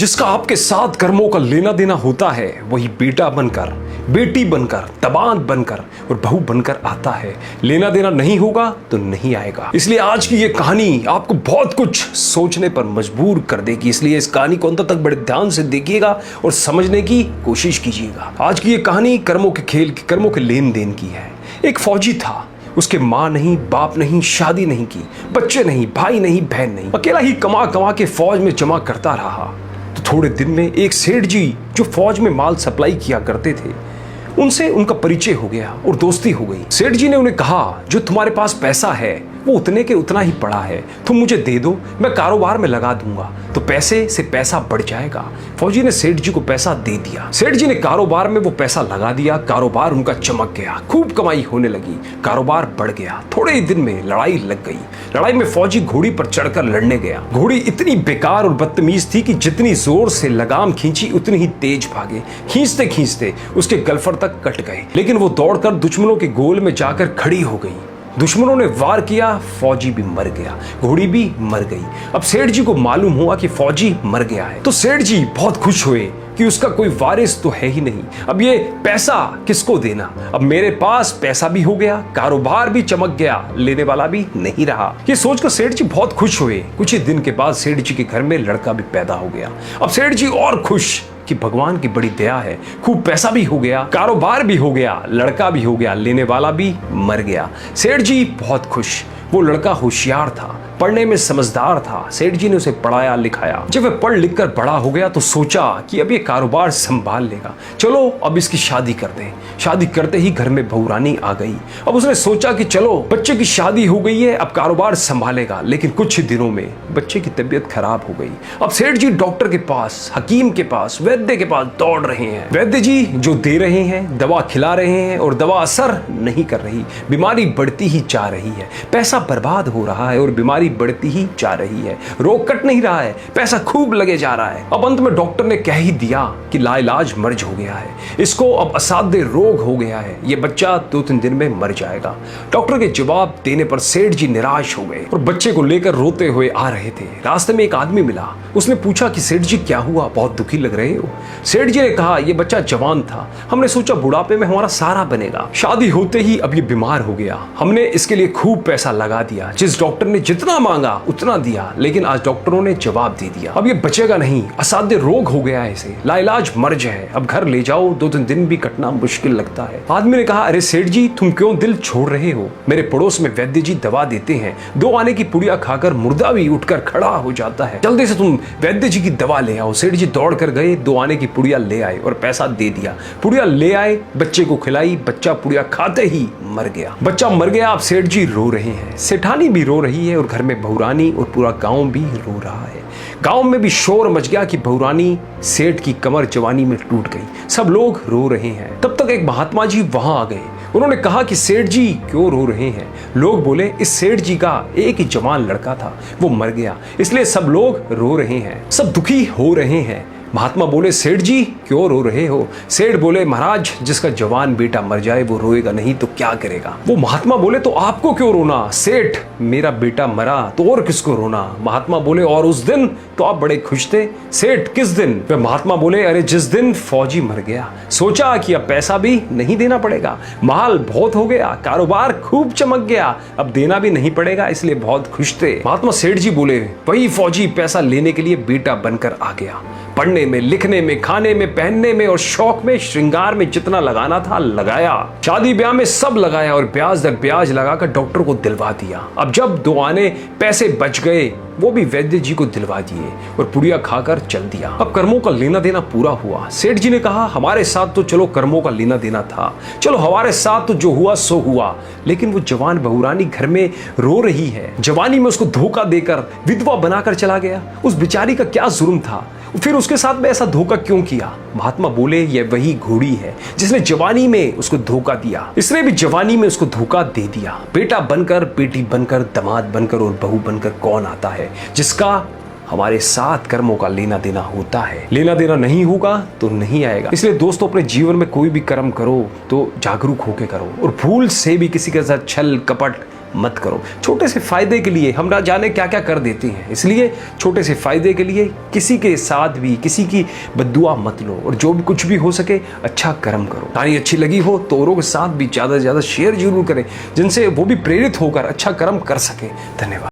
जिसका आपके साथ कर्मों का लेना देना होता है वही बेटा बनकर, बेटी बनकर, दामाद बनकर और बहू बनकर आता है। लेना देना नहीं होगा तो नहीं आएगा। इसलिए आज की ये कहानी आपको बहुत कुछ सोचने पर मजबूर कर देगी। इसलिए इस कहानी को अंत तक बड़े ध्यान से देखिएगा और समझने की कोशिश कीजिएगा। आज की ये कहानी कर्मों के खेल की, कर्मों के लेन देन की है। एक फौजी था, उसके माँ नहीं, बाप नहीं, शादी नहीं की, बच्चे नहीं, भाई नहीं, बहन नहीं, अकेला ही कमा कमा के फौज में जमा करता रहा। तो थोड़े दिन में एक सेठ जी जो फौज में माल सप्लाई किया करते थे, उनसे उनका परिचय हो गया और दोस्ती हो गई। सेठ जी ने उन्हें कहा, जो तुम्हारे पास पैसा है वो उतने के उतना ही पड़ा है, तुम मुझे दे दो, मैं कारोबार में लगा दूंगा तो पैसे से पैसा बढ़ जाएगा। फौजी ने सेठ जी को पैसा दे दिया। सेठ जी ने कारोबार में वो पैसा लगा दिया। कारोबार उनका चमक गया, खूब कमाई होने लगी, कारोबार बढ़ गया। थोड़े ही दिन में लड़ाई लग गई। लड़ाई में फौजी घोड़ी पर चढ़कर लड़ने गया। घोड़ी इतनी बेकार और बदतमीज थी कि जितनी जोर से लगाम खींची उतनी ही तेज भागे। खींचते खींचते उसके गलफर तक कट गए, लेकिन वो दौड़कर दुश्मनों के गोल में जाकर खड़ी हो गई। दुश्मनों ने वार किया, फौजी भी मर गया, घोड़ी भी मर गई। अब सेठ जी को मालूम हुआ कि फौजी मर गया है, तो सेठ जी बहुत खुश हुए कि उसका कोई वारिस तो है ही नहीं। अब ये पैसा किसको देना? अब मेरे पास पैसा भी हो गया, कारोबार भी चमक गया, लेने वाला भी नहीं रहा। ये सोचकर सेठ जी बहुत खुश हुए। कुछ ही दिन के बाद सेठ जी के घर में लड़का भी पैदा हो गया। अब सेठ जी और खुश कि भगवान की बड़ी दया है, खूब पैसा भी हो गया, कारोबार भी हो गया, लड़का भी हो गया, लेने वाला भी मर गया। सेठ जी बहुत खुश। वो लड़का होशियार था, पढ़ने में समझदार था। सेठ जी ने उसे पढ़ाया लिखाया। जब वह पढ़ लिख कर बड़ा हो गया तो सोचा कि अब ये कारोबार संभाल लेगा, चलो अब इसकी शादी कर दें। शादी करते ही घर में बहू रानी आ गई। अब उसने सोचा कि चलो बच्चे की शादी हो गई है, अब कारोबार संभालेगा। लेकिन कुछ ही दिनों में बच्चे की तबीयत खराब हो गई। अब सेठ जी डॉक्टर के पास, हकीम के पास, वैद्य के पास दौड़ रहे हैं। वैद्य जी जो दे रहे हैं, दवा खिला रहे हैं और दवा असर नहीं कर रही। बीमारी बढ़ती ही जा रही है, पैसा बर्बाद हो रहा है और बीमारी बढ़ती ही जा रही है। रोग कट नहीं रहा है, पैसा खूब लगे जा रहा है। अब अंत में डॉक्टर ने कह ही दिया कि लाइलाज मर्ज हो गया है, इसको अब असाध्य रोग हो गया है, ये बच्चा 2-3 दिन में मर जाएगा। डॉक्टर के जवाब देने पर सेठ जी निराश हो गए और बच्चे को लेकर रोते हुए आ रहे थे। रास्ते में एक आदमी मिला। उसने पूछा कि सेठ जी क्या हुआ, बहुत दुखी लग रहे हो? सेठ जी ने कहा, ये बच्चा जवान था, हमने सोचा बुढ़ापे में हमारा सहारा बनेगा, शादी होते ही अब ये बीमार हो गया, हमने इसके लिए खूब पैसा लगा दिया। जिस डॉक्टर ने जितना मांगा उतना दिया, लेकिन आज डॉक्टरों ने जवाब दे दिया, अब ये बचेगा नहीं, असाध्य रोग हो गया है, इसे लाइलाज मर्ज है, अब घर ले जाओ, 2-3 दिन भी कटना मुश्किल लगता है। आदमी ने कहा, अरे सेठ जी तुम क्यों दिल छोड़ रहे हो? मेरे पड़ोस में वैद्य जी दवा देते हैं, 2 आने की पुड़िया खाकर मुर्दा भी उठकर खड़ा हो जाता है, जल्दी से तुम वैद्य जी की दवा ले आओ। सेठ जी दौड़ कर गए, 2 आने की पुड़िया ले आए और पैसा दे दिया। पुड़िया ले आए, बच्चे को खिलाई, बच्चा पुड़िया खाते ही मर गया। बच्चा मर गया। अब सेठ जी रो रहे हैं, सेठानी भी रो रही है और घर में बहुरानी और पूरा गांव भी रो रहा है। गांव में भी शोर मच गया कि बहुरानी सेठ की कमर जवानी में टूट गई। सब लोग रो रहे हैं। तब तक एक महात्मा जी वहां आ गए। उन्होंने कहा कि सेठ जी क्यों रो रहे हैं? लोग बोले, इस सेठ जी का एक ही जवान लड़का था, वो मर गया, इसलिए सब लोग रो रहे हैं, सब दुखी हो रहे हैं। महात्मा बोले, सेठ जी क्यों रो रहे हो? सेठ बोले, महाराज जिसका जवान बेटा मर जाए वो रोएगा नहीं तो क्या करेगा? वो महात्मा बोले, तो आपको क्यों रोना? सेठ मेरा बेटा मरा तो और किसको रोना? महात्मा बोले, और उस दिन तो आप बड़े खुश थे। सेठ किस दिन? वे महात्मा बोले, अरे जिस दिन फौजी मर गया, सोचा कि अब पैसा भी नहीं देना पड़ेगा, माल बहुत हो गया, कारोबार खूब चमक गया, अब देना भी नहीं पड़ेगा, इसलिए बहुत खुश थे। महात्मा सेठ जी बोले, वही फौजी पैसा लेने के लिए बेटा बनकर आ गया। पढ़ने में, लिखने में, खाने में, पहनने में और शौक में, श्रृंगार में जितना लगाना था लगाया, शादी ब्याह में सब लगाया और ब्याज दर ब्याज लगाकर डॉक्टर को दिलवा दिया। अब जब 2 आने पैसे बच गए वो भी वैद्य जी को दिलवा दिए और पुड़िया खाकर चल दिया। अब कर्मों का लेना देना पूरा हुआ। सेठ जी ने कहा, हमारे साथ तो चलो कर्मों का लेना देना था, चलो हमारे साथ तो जो हुआ सो हुआ, लेकिन वो जवान बहुरानी घर में रो रही है, जवानी में उसको धोखा देकर विधवा बनाकर चला गया, उस बेचारी का क्या जुर्म था? फिर उसके साथ में ऐसा धोखा क्यों किया? महात्मा बोले, ये वही घोड़ी है जिसने जवानी में उसको धोखा दिया, इसने भी जवानी में उसको धोखा दे दिया। बेटा बनकर, बेटी बनकर, दामाद बनकर और बहू बनकर कौन आता है जिसका हमारे साथ कर्मों का लेना देना होता है? लेना देना नहीं होगा तो नहीं आएगा। इसलिए दोस्तों, अपने जीवन में कोई भी कर्म करो तो जागरूक होकर करो और भूल से भी किसी के साथ छल कपट मत करो। छोटे से फायदे के लिए हम ना जाने क्या क्या कर देते हैं, इसलिए छोटे से फायदे के लिए किसी के साथ भी किसी की बद्दुआ मत लो, और जो भी कुछ भी हो सके अच्छा कर्म करो। कहानी अच्छी लगी हो तो औरों के साथ भी ज़्यादा से ज़्यादा शेयर जरूर करें, जिनसे वो भी प्रेरित होकर अच्छा कर्म कर सके। धन्यवाद।